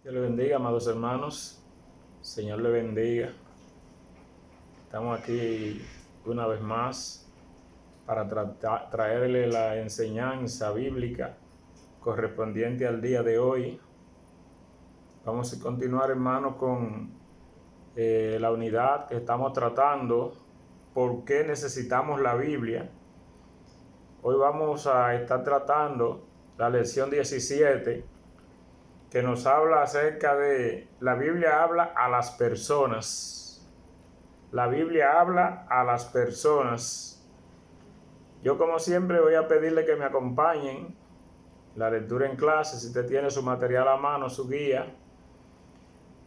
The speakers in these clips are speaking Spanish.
Dios le bendiga, amados hermanos. Señor le bendiga. Estamos aquí una vez más para traerle la enseñanza bíblica correspondiente al día de hoy. Vamos a continuar, hermanos, con la unidad que estamos tratando. ¿Por qué necesitamos la Biblia? Hoy vamos a estar tratando la lección 17, que nos habla acerca de la Biblia habla a las personas. La Biblia habla a las personas. Yo, como siempre, voy a pedirle que me acompañen la lectura en clase, si usted tiene su material a mano, su guía,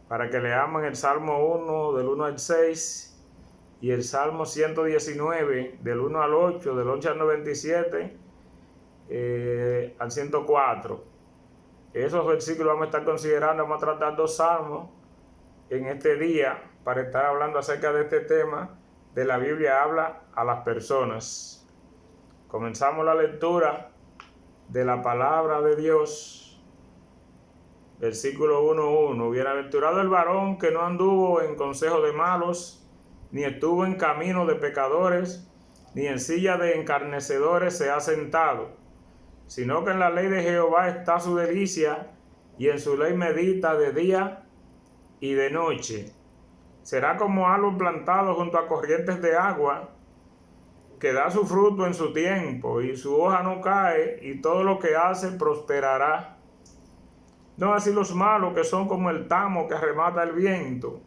para que leamos el Salmo 1 del 1 al 6 y el Salmo 119 del 1 al 8, del 8 al 97 al 104. Esos versículos vamos a estar considerando. Vamos a tratar dos salmos en este día para estar hablando acerca de este tema de la Biblia habla a las personas. Comenzamos la lectura de la palabra de Dios. Versículo 1:1. Bienaventurado el varón que no anduvo en consejo de malos, ni estuvo en camino de pecadores, ni en silla de encarnecedores se ha sentado, sino que en la ley de Jehová está su delicia, y en su ley medita de día y de noche. Será como árbol plantado junto a corrientes de agua, que da su fruto en su tiempo, y su hoja no cae, y todo lo que hace prosperará. No así los malos, que son como el tamo que arrebata el viento.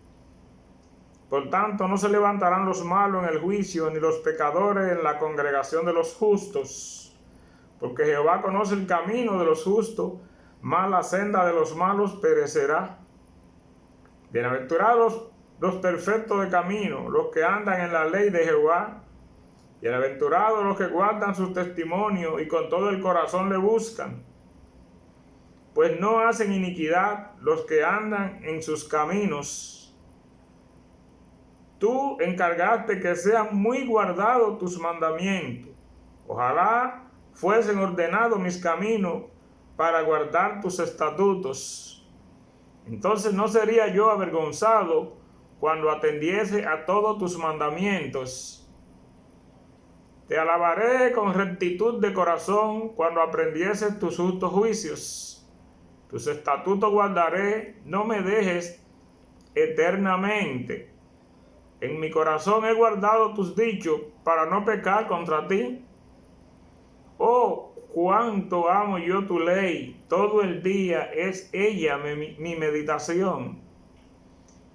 Por tanto, no se levantarán los malos en el juicio, ni los pecadores en la congregación de los justos. Porque Jehová conoce el camino de los justos, mas la senda de los malos perecerá. Bienaventurados los perfectos de camino, los que andan en la ley de Jehová. Bienaventurados los que guardan sus testimonios y con todo el corazón le buscan. Pues no hacen iniquidad los que andan en sus caminos. Tú encargaste que sean muy guardados tus mandamientos. Ojalá fuesen ordenados mis caminos para guardar tus estatutos. Entonces no sería yo avergonzado cuando atendiese a todos tus mandamientos. Te alabaré con rectitud de corazón cuando aprendiese tus justos juicios. Tus estatutos guardaré, no me dejes eternamente. En mi corazón he guardado tus dichos para no pecar contra ti. Oh, cuánto amo yo tu ley, todo el día es ella mi meditación.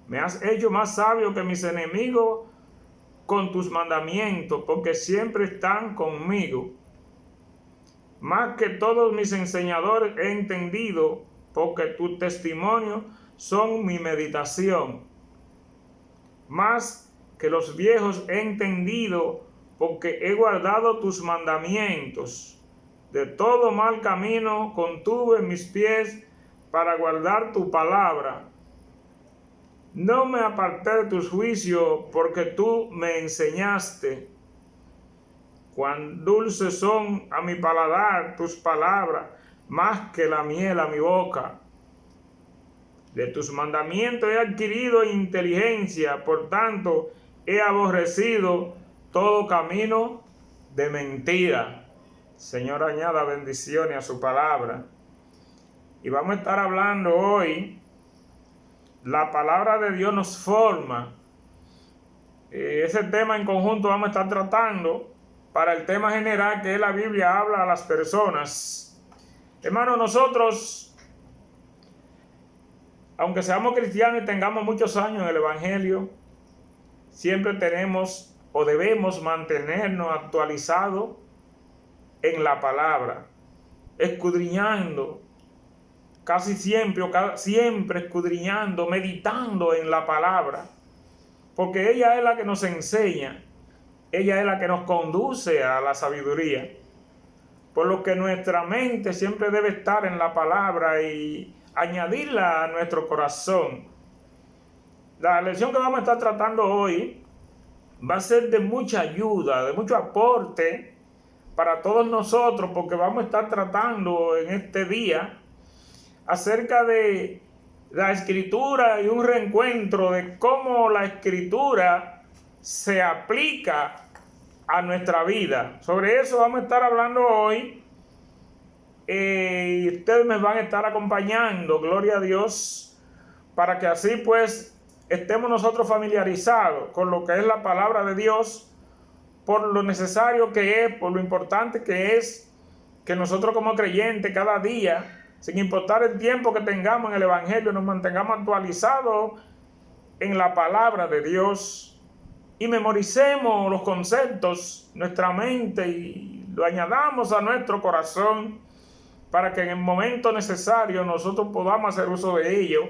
Me has hecho más sabio que mis enemigos con tus mandamientos, porque siempre están conmigo. Más que todos mis enseñadores he entendido, porque tus testimonios son mi meditación. Más que los viejos he entendido, porque he guardado tus mandamientos. De todo mal camino contuve mis pies para guardar tu palabra. No me aparté de tus juicios, porque tú me enseñaste. Cuán dulces son a mi paladar tus palabras, más que la miel a mi boca. De tus mandamientos he adquirido inteligencia, por tanto he aborrecido todo camino de mentira. Señor, añada bendiciones a su palabra. Y vamos a estar hablando hoy, la palabra de Dios nos forma. Ese tema en conjunto vamos a estar tratando para el tema general, que es la Biblia habla a las personas. Hermanos, nosotros, aunque seamos cristianos y tengamos muchos años en el Evangelio, siempre tenemos o debemos mantenernos actualizados en la palabra, escudriñando, casi siempre escudriñando, meditando en la palabra, porque ella es la que nos enseña, ella es la que nos conduce a la sabiduría, por lo que nuestra mente siempre debe estar en la palabra y añadirla a nuestro corazón. La lección que vamos a estar tratando hoy va a ser de mucha ayuda, de mucho aporte para todos nosotros, porque vamos a estar tratando en este día acerca de la Escritura y un reencuentro de cómo la Escritura se aplica a nuestra vida. Sobre eso vamos a estar hablando hoy. Y ustedes me van a estar acompañando, gloria a Dios, para que así pues estemos nosotros familiarizados con lo que es la palabra de Dios, por lo necesario que es, por lo importante que es que nosotros como creyentes cada día, sin importar el tiempo que tengamos en el Evangelio, nos mantengamos actualizados en la palabra de Dios y memoricemos los conceptos, nuestra mente, y lo añadamos a nuestro corazón para que en el momento necesario nosotros podamos hacer uso de ello,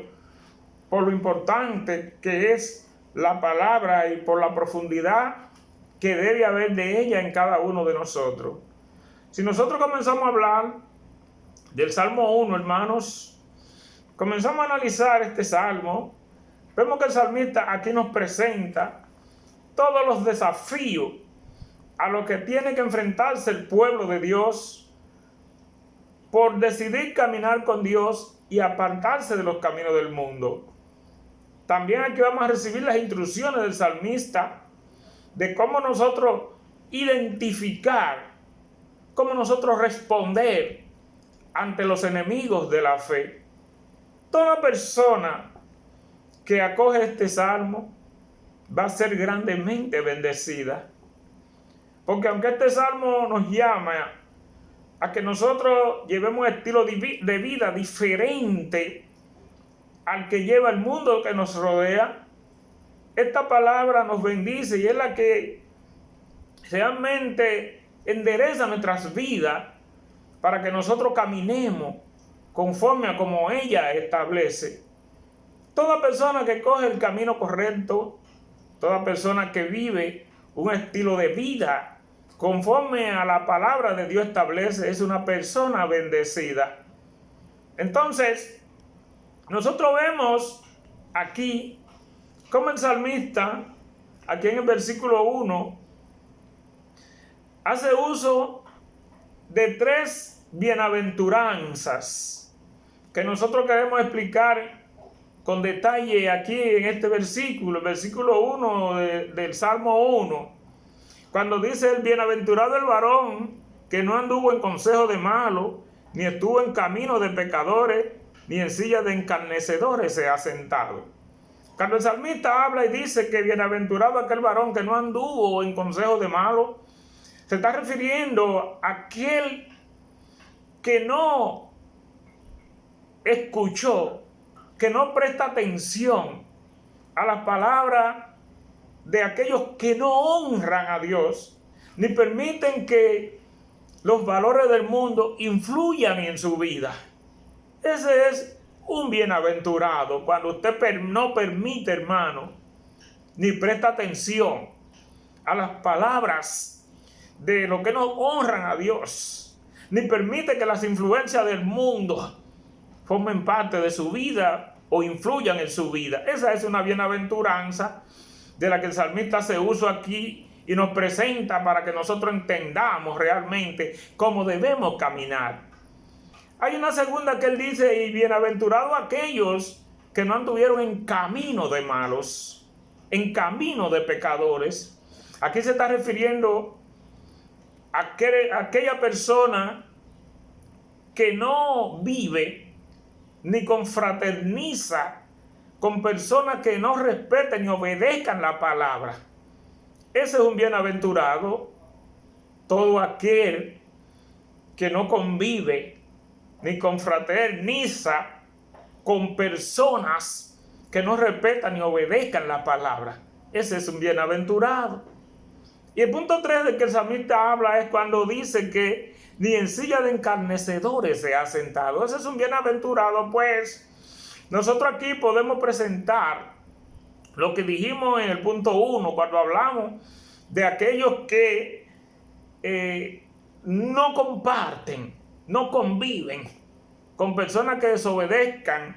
por lo importante que es la palabra y por la profundidad que debe haber de ella en cada uno de nosotros. Si nosotros comenzamos a hablar del Salmo 1, hermanos, comenzamos a analizar este salmo, vemos que el salmista aquí nos presenta todos los desafíos a los que tiene que enfrentarse el pueblo de Dios por decidir caminar con Dios y apartarse de los caminos del mundo. También aquí vamos a recibir las instrucciones del salmista de cómo nosotros identificar, cómo nosotros responder ante los enemigos de la fe. Toda persona que acoge este salmo va a ser grandemente bendecida. Porque aunque este salmo nos llama a que nosotros llevemos un estilo de vida diferente al que lleva el mundo que nos rodea, esta palabra nos bendice y es la que realmente endereza nuestras vidas para que nosotros caminemos conforme a como ella establece. Toda persona que coge el camino correcto, toda persona que vive un estilo de vida conforme a la palabra de Dios establece, es una persona bendecida. Entonces, nosotros vemos aquí como el salmista, aquí en el versículo 1, hace uso de 3 bienaventuranzas que nosotros queremos explicar con detalle aquí en este versículo, el versículo 1 del Salmo 1, cuando dice: el bienaventurado el varón que no anduvo en consejo de malos, ni estuvo en camino de pecadores, ni en silla de escarnecedores se ha sentado. Cuando el salmista habla y dice que bienaventurado aquel varón que no anduvo en consejo de malos, se está refiriendo a aquel que no escuchó, que no presta atención a las palabras de aquellos que no honran a Dios, ni permiten que los valores del mundo influyan en su vida. Ese es un bienaventurado, cuando usted no permite, hermano, ni presta atención a las palabras de lo que no honran a Dios, ni permite que las influencias del mundo formen parte de su vida o influyan en su vida. Esa es una bienaventuranza de la que el salmista hace uso aquí y nos presenta para que nosotros entendamos realmente cómo debemos caminar. Hay una segunda que él dice: y bienaventurados aquellos que no anduvieron en camino de malos, en camino de pecadores. Aquí se está refiriendo a aquella persona que no vive ni confraterniza con personas que no respeten ni obedezcan la palabra. Ese es un bienaventurado. Todo aquel que no convive ni confraterniza con personas que no respetan ni obedezcan la palabra. Ese es un bienaventurado. Y el punto 3 de que el salmista habla es cuando dice que ni en silla de escarnecedores se ha sentado. Ese es un bienaventurado. Pues nosotros aquí podemos presentar lo que dijimos en el punto 1 cuando hablamos de aquellos que no comparten, no conviven con personas que desobedezcan,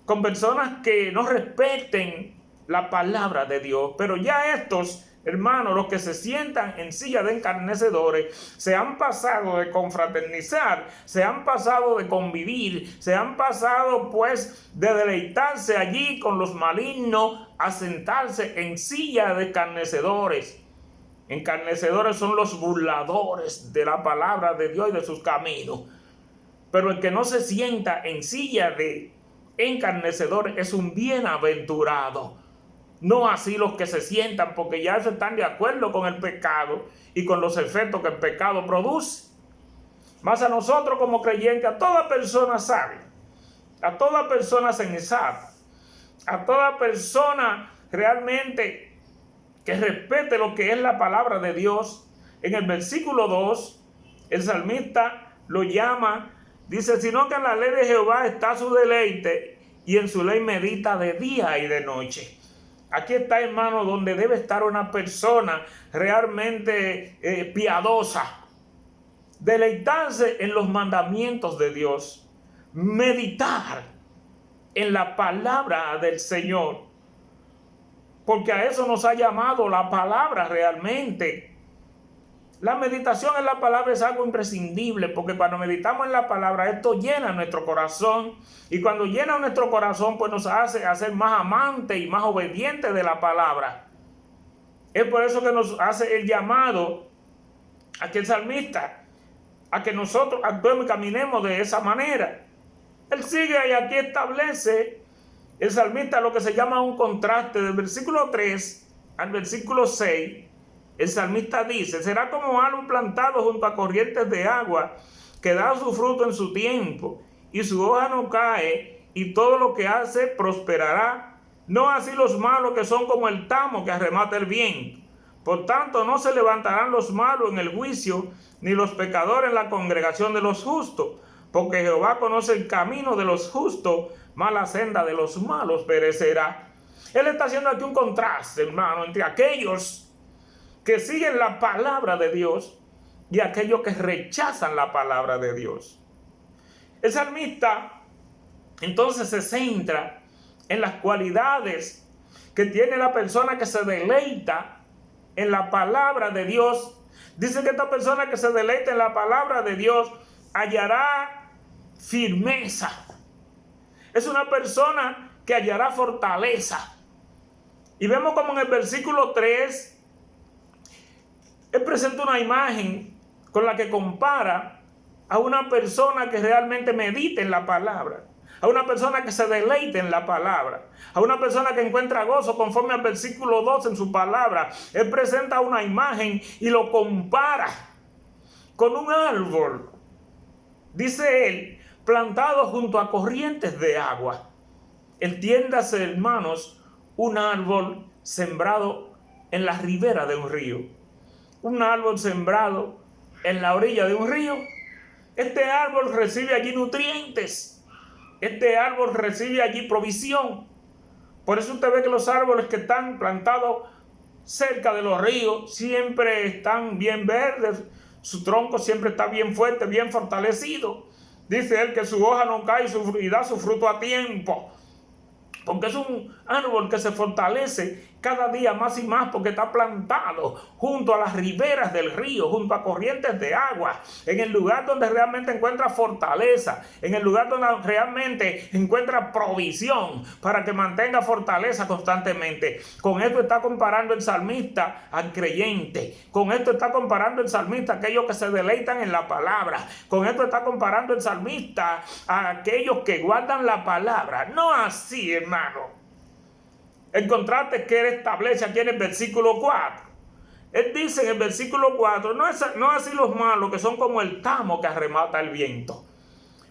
con personas que no respeten la palabra de Dios. Pero ya estos hermanos, los que se sientan en silla de escarnecedores, se han pasado de confraternizar, se han pasado de convivir, se han pasado pues de deleitarse allí con los malignos a sentarse en silla de escarnecedores. Escarnecedores son los burladores de la palabra de Dios y de sus caminos. Pero el que no se sienta en silla de escarnecedores es un bienaventurado. No así los que se sientan, porque ya están de acuerdo con el pecado y con los efectos que el pecado produce. Más a nosotros como creyentes, a toda persona sabia, a toda persona sensata, a toda persona realmente que respete lo que es la palabra de Dios. En el versículo 2, el salmista lo llama, dice, sino que en la ley de Jehová está su deleite y en su ley medita de día y de noche. Aquí está, hermano, donde debe estar una persona realmente piadosa. Deleitarse en los mandamientos de Dios. Meditar en la palabra del Señor. Porque a eso nos ha llamado la palabra realmente. La meditación en la palabra es algo imprescindible, porque cuando meditamos en la palabra, esto llena nuestro corazón. Y cuando llena nuestro corazón, pues nos hace hacer más amantes y más obedientes de la palabra. Es por eso que nos hace el llamado aquí el salmista, a que nosotros actuemos y caminemos de esa manera. Él sigue y aquí establece el salmista lo que se llama un contraste. Del versículo 3 al versículo 6, el salmista dice, será como árbol plantado junto a corrientes de agua, que da su fruto en su tiempo, y su hoja no cae, y todo lo que hace prosperará. No así los malos, que son como el tamo que arremata el viento. Por tanto, no se levantarán los malos en el juicio, ni los pecadores en la congregación de los justos, porque Jehová conoce el camino de los justos, mas la senda de los malos perecerá. Él está haciendo aquí un contraste, hermano, entre aquellos que siguen la palabra de Dios y aquellos que rechazan la palabra de Dios. El salmista entonces se centra en las cualidades que tiene la persona que se deleita en la palabra de Dios. Dice que esta persona que se deleita en la palabra de Dios hallará firmeza. Es una persona que hallará fortaleza. Y vemos como en el versículo 3, él presenta una imagen con la que compara a una persona que realmente medita en la palabra, a una persona que se deleite en la palabra, a una persona que encuentra gozo conforme al versículo 2 en su palabra. Él presenta una imagen y lo compara con un árbol, dice él, plantado junto a corrientes de agua. Entiéndase, hermanos, un árbol sembrado en la ribera de un río. Un árbol sembrado en la orilla de un río. Este árbol recibe allí nutrientes. Este árbol recibe allí provisión. Por eso usted ve que los árboles que están plantados cerca de los ríos siempre están bien verdes. Su tronco siempre está bien fuerte, bien fortalecido. Dice él que su hoja no cae y da su fruto a tiempo. Porque es un árbol que se fortalece cada día más y más, porque está plantado junto a las riberas del río, junto a corrientes de agua, en el lugar donde realmente encuentra fortaleza, en el lugar donde realmente encuentra provisión para que mantenga fortaleza constantemente. Con esto está comparando el salmista al creyente. Con esto está comparando el salmista a aquellos que se deleitan en la palabra. Con esto está comparando el salmista a aquellos que guardan la palabra. No así, hermano. El contraste que él establece aquí en el versículo 4. Él dice en el versículo 4, no así los malos, que son como el tamo que arrebata el viento.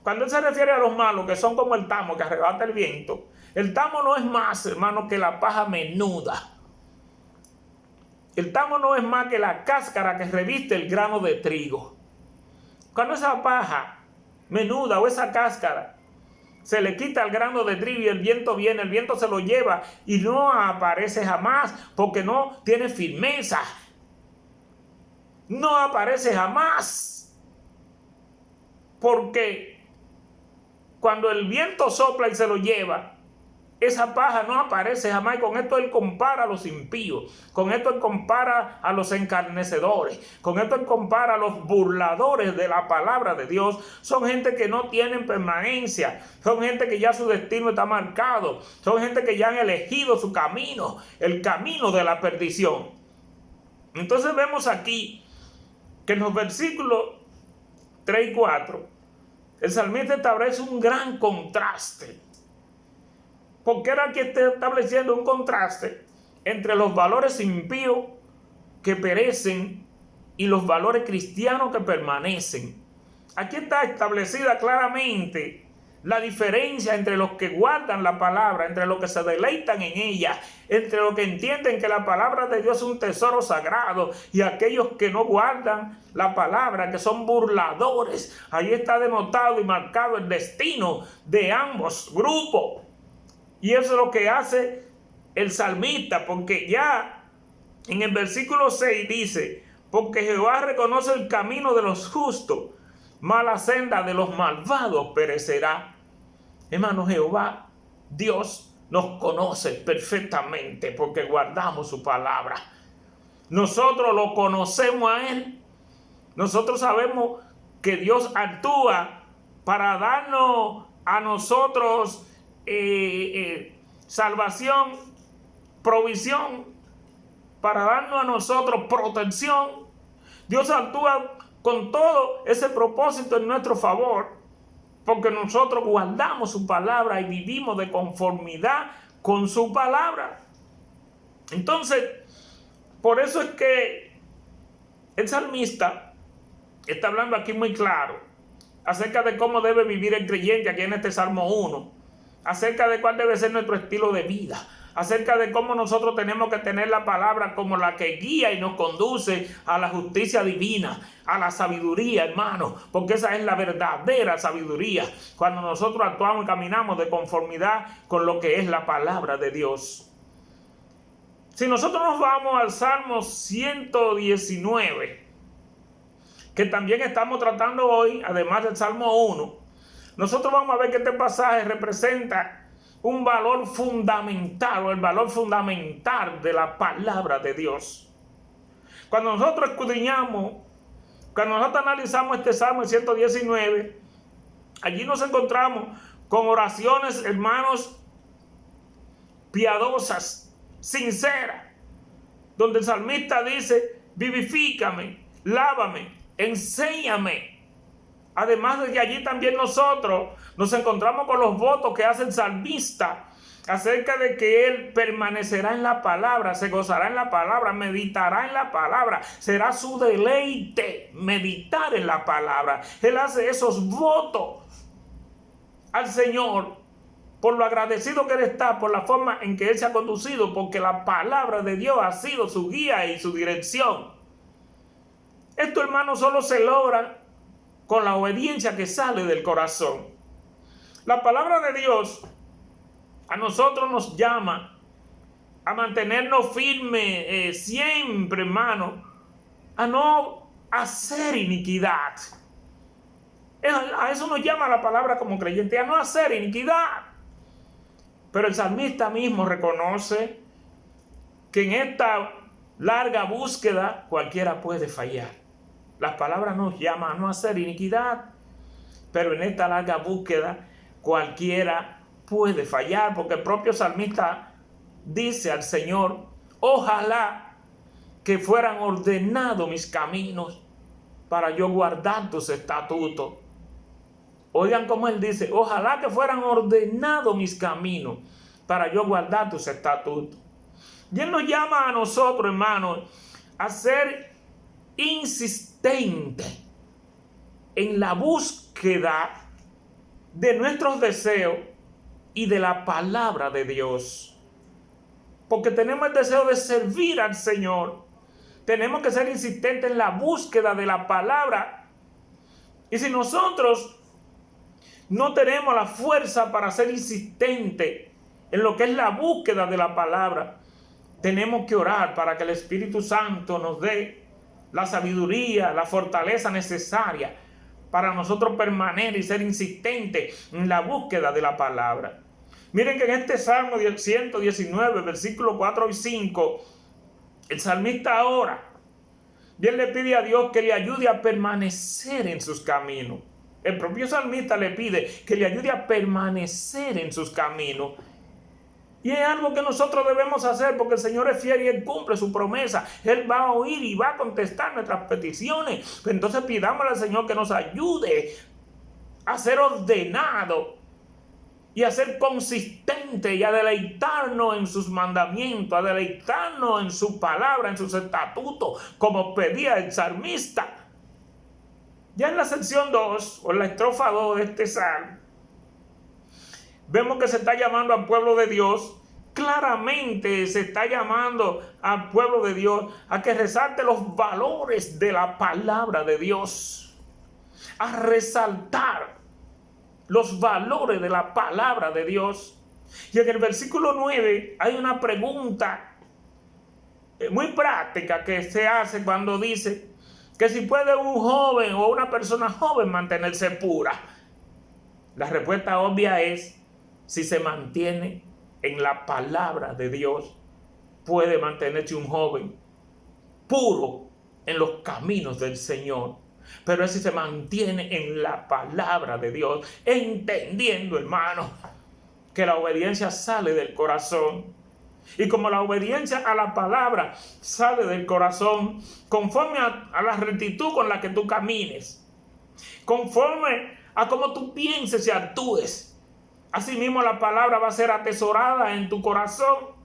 Cuando él se refiere a los malos, que son como el tamo que arrebata el viento, el tamo no es más, hermano, que la paja menuda. El tamo no es más que la cáscara que reviste el grano de trigo. Cuando esa paja menuda o esa cáscara se le quita el grano de trigo y el viento viene, el viento se lo lleva y no aparece jamás, porque no tiene firmeza. No aparece jamás. Porque cuando el viento sopla y se lo lleva, esa paja no aparece jamás. Con esto él compara a los impíos, con esto él compara a los encarnecedores, con esto él compara a los burladores de la palabra de Dios. Son gente que no tienen permanencia, son gente que ya su destino está marcado, son gente que ya han elegido su camino, el camino de la perdición. Entonces vemos aquí que en los versículos 3 y 4 el salmista establece un gran contraste. Porque era que está estableciendo un contraste entre los valores impíos que perecen y los valores cristianos que permanecen. Aquí está establecida claramente la diferencia entre los que guardan la palabra, entre los que se deleitan en ella, entre los que entienden que la palabra de Dios es un tesoro sagrado y aquellos que no guardan la palabra, que son burladores. Ahí está denotado y marcado el destino de ambos grupos. Y eso es lo que hace el salmista, porque ya en el versículo 6 dice: porque Jehová reconoce el camino de los justos, mas la senda de los malvados perecerá. Hermano, Jehová, Dios, nos conoce perfectamente porque guardamos su palabra. Nosotros lo conocemos a Él. Nosotros sabemos que Dios actúa para darnos a nosotros salvación, provisión, para darnos a nosotros protección. Dios actúa con todo ese propósito en nuestro favor, porque nosotros guardamos su palabra y vivimos de conformidad con su palabra. Entonces, por eso es que el salmista está hablando aquí muy claro acerca de cómo debe vivir el creyente aquí en este Salmo 1, acerca de cuál debe ser nuestro estilo de vida, acerca de cómo nosotros tenemos que tener la palabra como la que guía y nos conduce a la justicia divina, a la sabiduría, hermano, porque esa es la verdadera sabiduría, cuando nosotros actuamos y caminamos de conformidad con lo que es la palabra de Dios. Si nosotros nos vamos al Salmo 119, que también estamos tratando hoy, además del Salmo 1, nosotros vamos a ver que este pasaje representa un valor fundamental, o el valor fundamental de la palabra de Dios. Cuando nosotros escudriñamos, cuando nosotros analizamos este Salmo 119, allí nos encontramos con oraciones, hermanos, piadosas, sinceras, donde el salmista dice: vivifícame, lávame, enséñame. Además de que allí también nosotros nos encontramos con los votos que hace el salmista acerca de que él permanecerá en la palabra, se gozará en la palabra, meditará en la palabra, será su deleite meditar en la palabra. Él hace esos votos al Señor por lo agradecido que él está, por la forma en que él se ha conducido, porque la palabra de Dios ha sido su guía y su dirección. Esto, hermano, solo se logra con la obediencia que sale del corazón. La palabra de Dios a nosotros nos llama a mantenernos firmes siempre, hermano, a no hacer iniquidad. A eso nos llama la palabra como creyente, a no hacer iniquidad. Pero el salmista mismo reconoce que en esta larga búsqueda cualquiera puede fallar. Las palabras nos llaman a no hacer iniquidad, pero en esta larga búsqueda cualquiera puede fallar, porque el propio salmista dice al Señor: ojalá que fueran ordenados mis caminos para yo guardar tus estatutos. Oigan cómo él dice: ojalá que fueran ordenados mis caminos para yo guardar tus estatutos. Y él nos llama a nosotros, hermanos, a ser insistente en la búsqueda de nuestros deseos y de la palabra de Dios, porque tenemos el deseo de servir al Señor. Tenemos que ser insistentes en la búsqueda de la palabra, y si nosotros no tenemos la fuerza para ser insistentes en lo que es la búsqueda de la palabra, tenemos que orar para que el Espíritu Santo nos dé la sabiduría, la fortaleza necesaria para nosotros permanecer y ser insistentes en la búsqueda de la palabra. Miren que en este Salmo 119, versículos 4 y 5, el salmista ora y él le pide a Dios que le ayude a permanecer en sus caminos. El propio salmista le pide que le ayude a permanecer en sus caminos. Y es algo que nosotros debemos hacer porque el Señor es fiel y Él cumple su promesa. Él va a oír y va a contestar nuestras peticiones. Entonces pidámosle al Señor que nos ayude a ser ordenado y a ser consistente y a deleitarnos en sus mandamientos, a deleitarnos en su palabra, en sus estatutos, como pedía el salmista. Ya en la sección 2, o en la estrofa 2 de este salmo, vemos que se está llamando al pueblo de Dios, claramente se está llamando al pueblo de Dios a que resalte los valores de la palabra de Dios, a resaltar los valores de la palabra de Dios. Y en el versículo 9 hay una pregunta muy práctica que se hace cuando dice que si puede un joven o una persona joven mantenerse pura. La respuesta obvia es: si se mantiene en la palabra de Dios, puede mantenerse un joven puro en los caminos del Señor. Pero es si se mantiene en la palabra de Dios, entendiendo, hermano, que la obediencia sale del corazón. Y como la obediencia a la palabra sale del corazón, conforme a la rectitud con la que tú camines, conforme a cómo tú pienses y actúes, asimismo la palabra va a ser atesorada en tu corazón.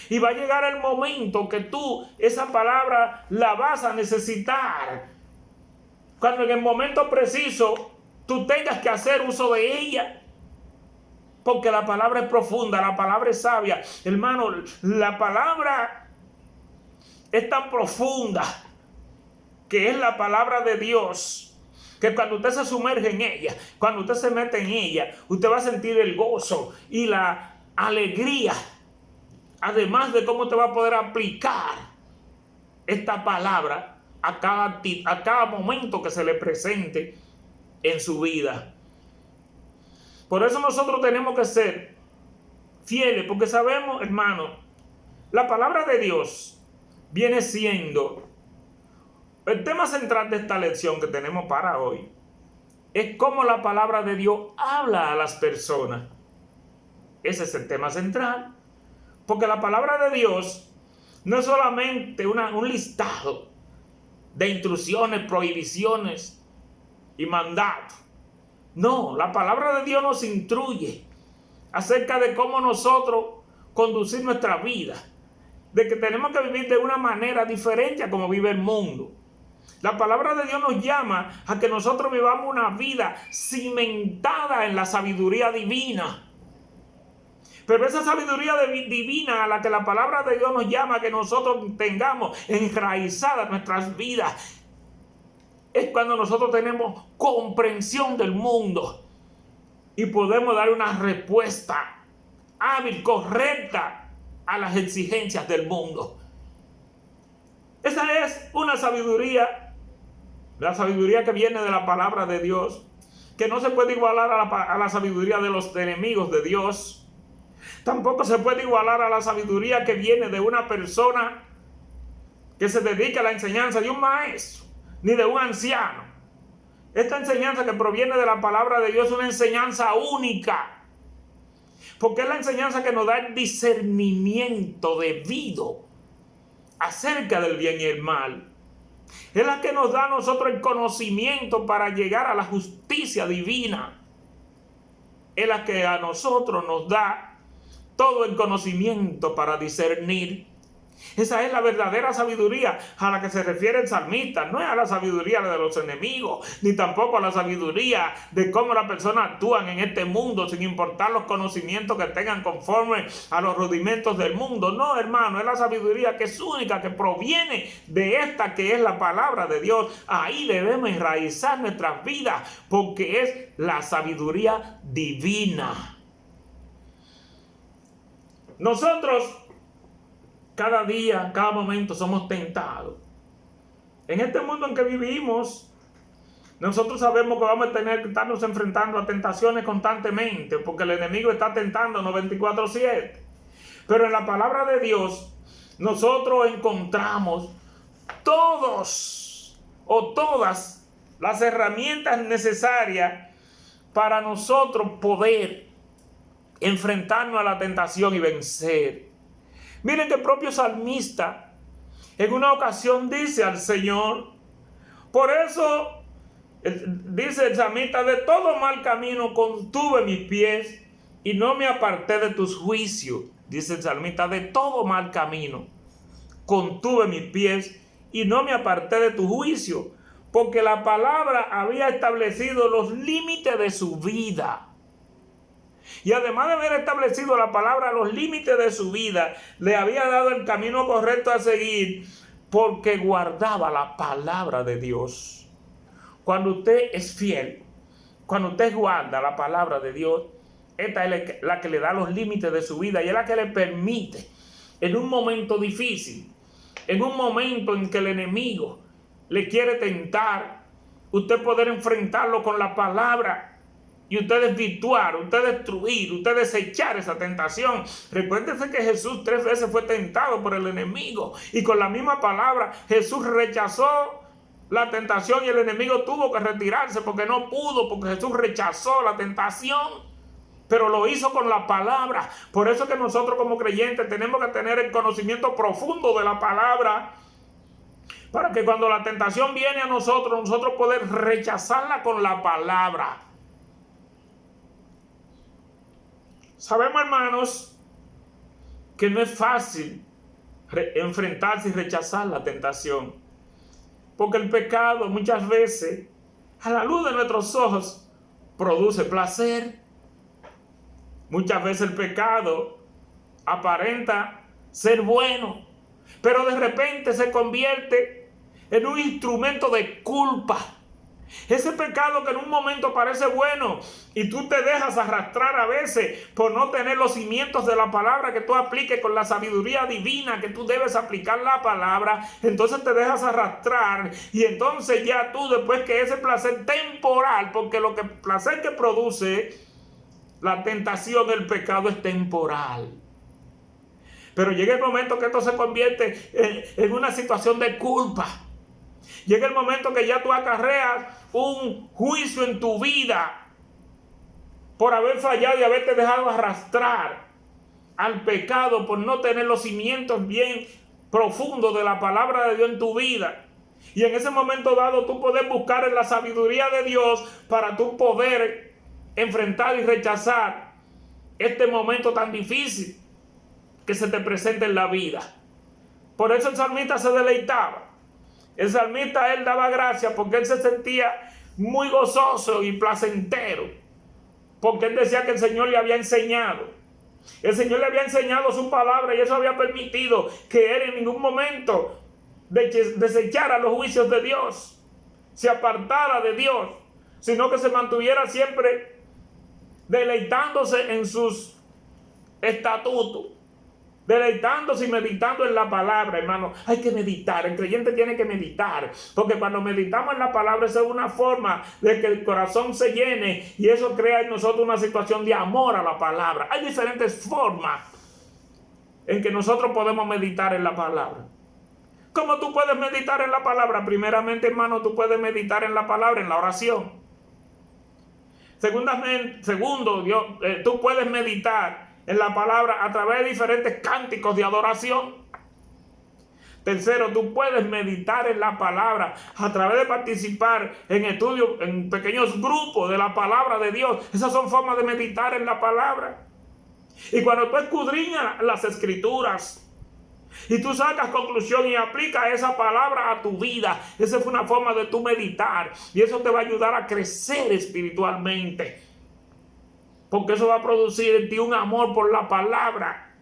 Y va a llegar el momento que tú esa palabra la vas a necesitar. Cuando en el momento preciso tú tengas que hacer uso de ella. Porque la palabra es profunda, la palabra es sabia. Hermano, la palabra es tan profunda que es la palabra de Dios, que cuando usted se sumerge en ella, cuando usted se mete en ella, usted va a sentir el gozo y la alegría. Además de cómo usted va a poder aplicar esta palabra a cada momento que se le presente en su vida. Por eso nosotros tenemos que ser fieles, porque sabemos, hermano, la palabra de Dios viene siendo el tema central de esta lección que tenemos para hoy. Es cómo la palabra de Dios habla a las personas. Ese es el tema central. Porque la palabra de Dios no es solamente un listado de instrucciones, prohibiciones y mandatos. No, la palabra de Dios nos instruye acerca de cómo nosotros conducir nuestra vida, de que tenemos que vivir de una manera diferente a como vive el mundo. La palabra de Dios nos llama a que nosotros vivamos una vida cimentada en la sabiduría divina. Pero esa sabiduría divina a la que la palabra de Dios nos llama, que nosotros tengamos enraizadas nuestras vidas, es cuando nosotros tenemos comprensión del mundo y podemos dar una respuesta hábil, correcta a las exigencias del mundo. Esa es una sabiduría, la sabiduría que viene de la palabra de Dios, que no se puede igualar a la sabiduría de los enemigos de Dios. Tampoco se puede igualar a la sabiduría que viene de una persona que se dedica a la enseñanza de un maestro, ni de un anciano. Esta enseñanza que proviene de la palabra de Dios es una enseñanza única, porque es la enseñanza que nos da el discernimiento debido acerca del bien y el mal. Es la que nos da a nosotros el conocimiento para llegar a la justicia divina. Es la que a nosotros nos da todo el conocimiento para discernir. Esa es la verdadera sabiduría a la que se refiere el salmista. No es a la sabiduría de los enemigos, ni tampoco a la sabiduría de cómo las personas actúan en este mundo, sin importar los conocimientos que tengan conforme a los rudimentos del mundo. No, hermano, es la sabiduría que es única, que proviene de esta que es la palabra de Dios. Ahí debemos enraizar nuestras vidas, porque es la sabiduría divina. Nosotros cada día, cada momento somos tentados. En este mundo en que vivimos, Nosotros sabemos que vamos a tener que estarnos enfrentando a tentaciones constantemente, porque el enemigo está tentándonos 24/7. Pero en la palabra de Dios, nosotros encontramos todos o todas las herramientas necesarias para nosotros poder enfrentarnos a la tentación y vencer. Miren que el propio salmista en una ocasión dice al Señor, por eso dice el salmista, de todo mal camino contuve mis pies y no me aparté de tus juicios. Dice el salmista, de todo mal camino contuve mis pies y no me aparté de tu juicio, porque la palabra había establecido los límites de su vida. Y además de haber establecido la palabra los límites de su vida, le había dado el camino correcto a seguir, porque guardaba la palabra de Dios. Cuando usted es fiel, cuando usted guarda la palabra de Dios, esta es la que le da los límites de su vida y es la que le permite, en un momento difícil, en un momento en que el enemigo le quiere tentar, usted poder enfrentarlo con la palabra y usted desvirtuar, usted destruir, usted desechar esa tentación. Recuérdese que Jesús 3 veces fue tentado por el enemigo y con la misma palabra Jesús rechazó la tentación y el enemigo tuvo que retirarse porque no pudo, porque Jesús rechazó la tentación. Pero lo hizo con la palabra. Por eso que nosotros como creyentes tenemos que tener el conocimiento profundo de la palabra, para que cuando la tentación viene a nosotros poder rechazarla con la palabra. Sabemos, hermanos, que no es fácil enfrentarse y rechazar la tentación, porque el pecado muchas veces, a la luz de nuestros ojos, produce placer. Muchas veces el pecado aparenta ser bueno, pero de repente se convierte en un instrumento de culpa. Ese pecado que en un momento parece bueno y tú te dejas arrastrar a veces por no tener los cimientos de la palabra que tú apliques con la sabiduría divina que tú debes aplicar la palabra, entonces te dejas arrastrar y entonces ya tú, después que ese placer temporal, porque lo que placer que produce la tentación del pecado es temporal, pero llega el momento que esto se convierte en una situación de culpa. Llega el momento que ya tú acarreas un juicio en tu vida por haber fallado y haberte dejado arrastrar al pecado, por no tener los cimientos bien profundos de la palabra de Dios en tu vida. Y en ese momento dado tú puedes buscar en la sabiduría de Dios para tú poder enfrentar y rechazar este momento tan difícil que se te presenta en la vida. Por eso el salmista se deleitaba. El salmista, él daba gracias porque él se sentía muy gozoso y placentero, porque él decía que el Señor le había enseñado. El Señor le había enseñado su palabra y eso había permitido que él en ningún momento desechara los juicios de Dios, se apartara de Dios, sino que se mantuviera siempre deleitándose en sus estatutos, deleitándose y meditando en la palabra, hermano. Hay que meditar, el creyente tiene que meditar, porque cuando meditamos en la palabra, esa es una forma de que el corazón se llene y eso crea en nosotros una situación de amor a la palabra. Hay diferentes formas en que nosotros podemos meditar en la palabra. ¿Cómo tú puedes meditar en la palabra? Primeramente, hermano, tú puedes meditar en la palabra, en la oración. Segundo, tú puedes meditar en la palabra a través de diferentes cánticos de adoración. Tercero, tú puedes meditar en la palabra a través de participar en estudios, en pequeños grupos de la palabra de Dios. Esas son formas de meditar en la palabra. Y cuando tú escudriñas las escrituras y tú sacas conclusión y aplicas esa palabra a tu vida, esa fue una forma de tú meditar y eso te va a ayudar a crecer espiritualmente, porque eso va a producir en ti un amor por la palabra,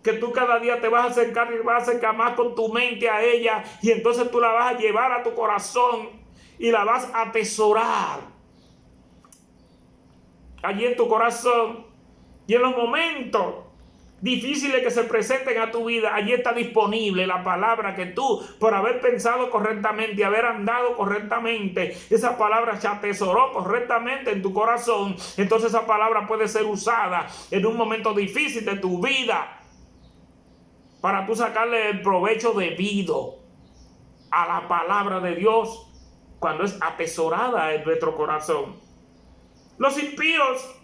que tú cada día te vas a acercar y vas a acercar más con tu mente a ella y entonces tú la vas a llevar a tu corazón y la vas a atesorar allí en tu corazón. Y en los momentos difíciles que se presenten a tu vida, allí está disponible la palabra que tú, por haber pensado correctamente, haber andado correctamente, esa palabra se atesoró correctamente en tu corazón. Entonces esa palabra puede ser usada en un momento difícil de tu vida para tú sacarle el provecho debido a la palabra de Dios cuando es atesorada en nuestro corazón. Los impíos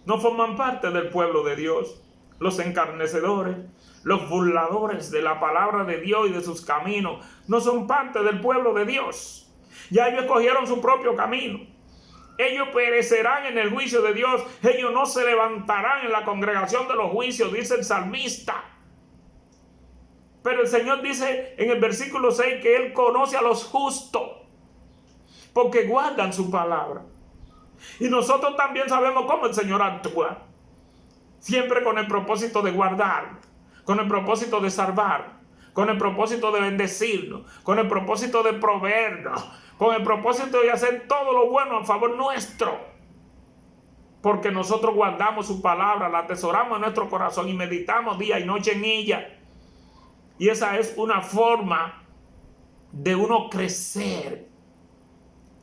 no forman parte del pueblo de Dios. Los encarnecedores, los burladores de la palabra de Dios y de sus caminos, no son parte del pueblo de Dios. Ya ellos escogieron su propio camino. Ellos perecerán en el juicio de Dios. Ellos no se levantarán en la congregación de los juicios, dice el salmista. Pero el Señor dice en el versículo 6 que Él conoce a los justos porque guardan su palabra. Y nosotros también sabemos cómo el Señor actúa. Siempre con el propósito de guardar, con el propósito de salvar, con el propósito de bendecirnos, con el propósito de proveernos, con el propósito de hacer todo lo bueno a favor nuestro. Porque nosotros guardamos su palabra, la atesoramos en nuestro corazón y meditamos día y noche en ella. Y esa es una forma de uno crecer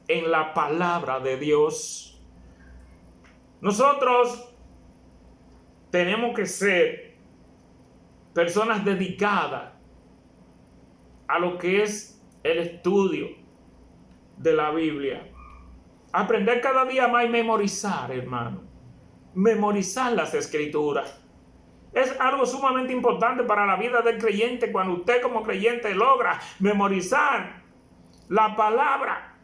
en la palabra de Dios. Nosotros tenemos que ser personas dedicadas a lo que es el estudio de la Biblia. Aprender cada día más y memorizar, hermano. Memorizar las escrituras. Es algo sumamente importante para la vida del creyente cuando usted como creyente logra memorizar la palabra.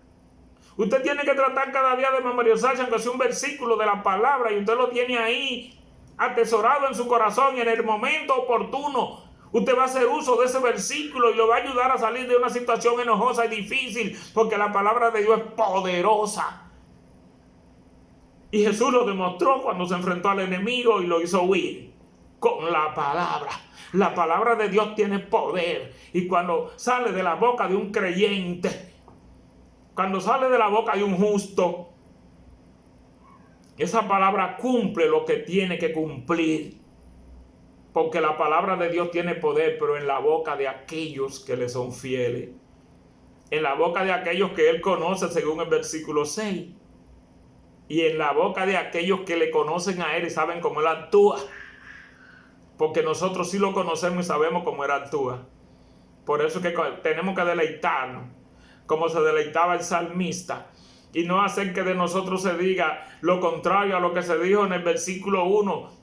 Usted tiene que tratar cada día de memorizarse, aunque sea un versículo de la palabra, y usted lo tiene ahí atesorado en su corazón, y en el momento oportuno usted va a hacer uso de ese versículo y lo va a ayudar a salir de una situación enojosa y difícil, porque la palabra de Dios es poderosa. Y Jesús lo demostró cuando se enfrentó al enemigo y lo hizo huir con la palabra. La palabra de Dios tiene poder, y cuando sale de la boca de un creyente, cuando sale de la boca de un justo, esa palabra cumple lo que tiene que cumplir. Porque la palabra de Dios tiene poder, pero en la boca de aquellos que le son fieles. En la boca de aquellos que Él conoce, según el versículo 6. Y en la boca de aquellos que le conocen a Él y saben cómo Él actúa. Porque nosotros sí lo conocemos y sabemos cómo Él actúa. Por eso es que tenemos que deleitarnos, como se deleitaba el salmista. Y no hacer que de nosotros se diga lo contrario a lo que se dijo en el versículo 1.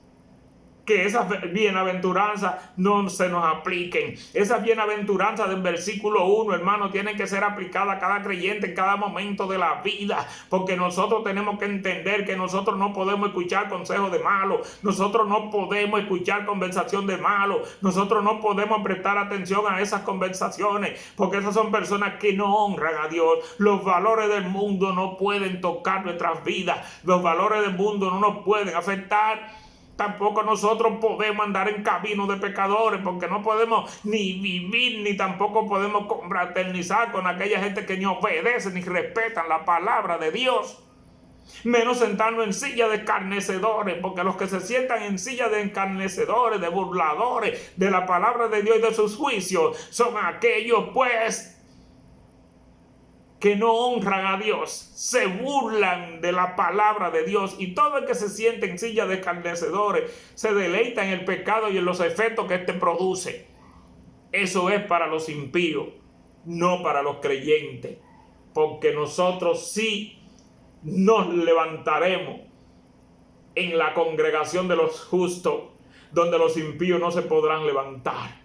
Que esas bienaventuranzas no se nos apliquen. Esas bienaventuranzas del versículo 1, hermano, tienen que ser aplicadas a cada creyente en cada momento de la vida. Porque nosotros tenemos que entender que nosotros no podemos escuchar consejos de malos. Nosotros no podemos escuchar conversación de malos. Nosotros no podemos prestar atención a esas conversaciones. Porque esas son personas que no honran a Dios. Los valores del mundo no pueden tocar nuestras vidas. Los valores del mundo no nos pueden afectar. Tampoco nosotros podemos andar en camino de pecadores, porque no podemos ni vivir, ni tampoco podemos confraternizar con aquella gente que ni obedece ni respetan la palabra de Dios. Menos sentarnos en silla de escarnecedores, porque los que se sientan en silla de escarnecedores, de burladores de la palabra de Dios y de sus juicios, son aquellos pues que no honran a Dios, se burlan de la palabra de Dios, y todo el que se siente en silla de escarnecedores se deleita en el pecado y en los efectos que éste produce. Eso es para los impíos, no para los creyentes, porque nosotros sí nos levantaremos en la congregación de los justos, donde los impíos no se podrán levantar.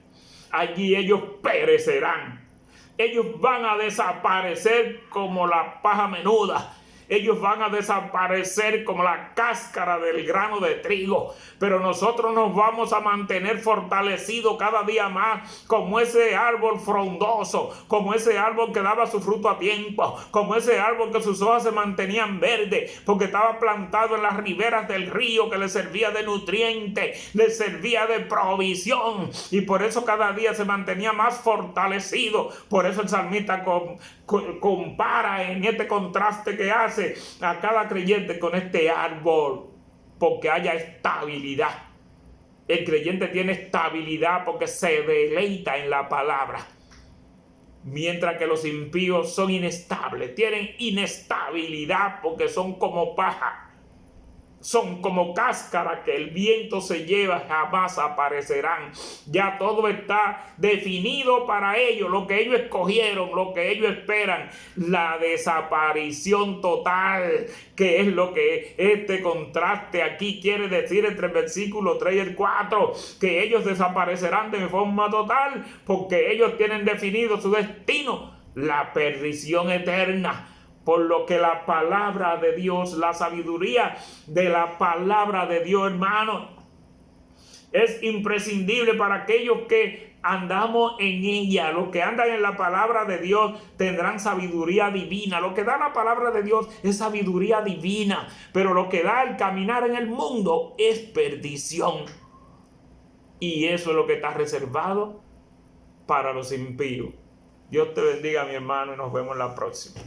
Allí ellos perecerán. Ellos van a desaparecer como la paja menuda. Ellos van a desaparecer como la cáscara del grano de trigo. Pero nosotros nos vamos a mantener fortalecidos cada día más, como ese árbol frondoso, como ese árbol que daba su fruto a tiempo, como ese árbol que sus hojas se mantenían verdes, porque estaba plantado en las riberas del río, que le servía de nutriente, le servía de provisión, y por eso cada día se mantenía más fortalecido. Por eso el salmista compara en este contraste que hace a cada creyente con este árbol, porque haya estabilidad El creyente tiene estabilidad porque se deleita en la palabra. Mientras que los impíos son inestables, tienen inestabilidad porque son como paja. Son como cáscara que el viento se lleva, jamás aparecerán. Ya todo está definido para ellos, lo que ellos escogieron, lo que ellos esperan, la desaparición total, que es lo que este contraste aquí quiere decir entre el versículo 3 y el 4, que ellos desaparecerán de forma total porque ellos tienen definido su destino, la perdición eterna. Por lo que la palabra de Dios, la sabiduría de la palabra de Dios, hermano, es imprescindible para aquellos que andamos en ella. Los que andan en la palabra de Dios tendrán sabiduría divina. Lo que da la palabra de Dios es sabiduría divina, pero lo que da el caminar en el mundo es perdición. Y eso es lo que está reservado para los impíos. Dios te bendiga, mi hermano, y nos vemos la próxima.